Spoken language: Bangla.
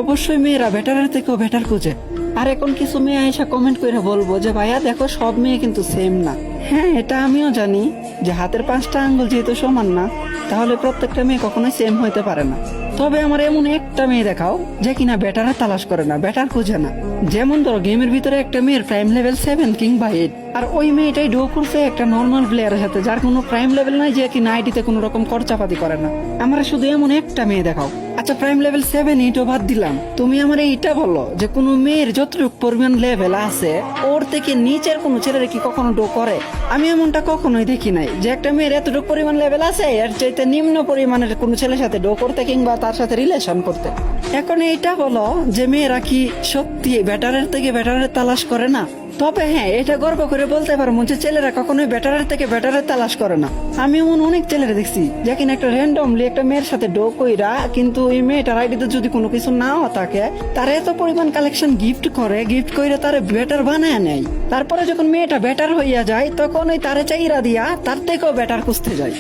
অবশ্যই মেয়েরা বেটারের থেকেও বেটার খুঁজে। আর এখন কিছু মেয়ে এসে কমেন্ট করে বলবো যে ভাইয়া দেখো সব মেয়ে কিন্তু সেম না। হ্যাঁ, এটা আমিও জানি যে হাতের 5টা আঙ্গুল যেহেতু সমান না, তাহলে প্রত্যেকটা মেয়ে কখনোই সেম হইতে পারে না। তবে আমার এমন একটা মেয়ে দেখাও যে কিনা বেটারের তালাশ করে না, বেটার খুঁজে না। যেমন ধরো গেমের ভিতরে একটা মেয়ের প্রাইম লেভেল 7 কিংবা 8, আর ওই মেয়েটাই ডো করছে একটা নর্মাল প্লেয়ারের সাথে যার কোনো প্রাইম লেভেল নাই, যে কিনা আইডিতে কোনো রকম খরচাপাতি করে না। আমরা শুধু এমন একটা মেয়ে দেখাও। আচ্ছা, প্রাইম লেভেল 7 8ও বাদ দিলাম, তুমি আমার এইটা বলো যে কোনো মেয়ের যতটুকু পরিমাণ লেভেল আছে ওর থেকে নিচের কোনো ছেলেরা কি কখনো ডো করে? আমি এমনটা কখনোই দেখি নাই যে একটা মেয়ের এতটুকু পরিমাণ লেভেল আছে এর চাইতে নিম্ন পরিমাণের কোনো ছেলের সাথে ডো করতে কিংবা তার সাথে রিলেশন করতে। এখন এইটা বলো যে মেয়েরা কি সত্যি বেটারের থেকে বেটারের তালাশ করে না? তবে হ্যাঁ, এটা গর্ব করে বলতে পারবো যে ছেলেরা কখনোই বেটারের থেকে বেটারের তালাশ করে না। আমি এমন অনেক ছেলেরা দেখছি যে কিনা একটা র্যান্ডমলি একটা মেয়ের সাথে ডো কইরা, কিন্তু ওই মেয়েটার আইডিতে যদি কোনো কিছু নাও থাকে তার এত পরিমাণ কালেকশন গিফট করে তারে বেটার বানায় নেয়। তারপরে যখন মেয়েটা বেটার হইয়া যায় তখন ওই তারে চাইরা দিয়া তার থেকেও বেটার খুঁজতে যায়।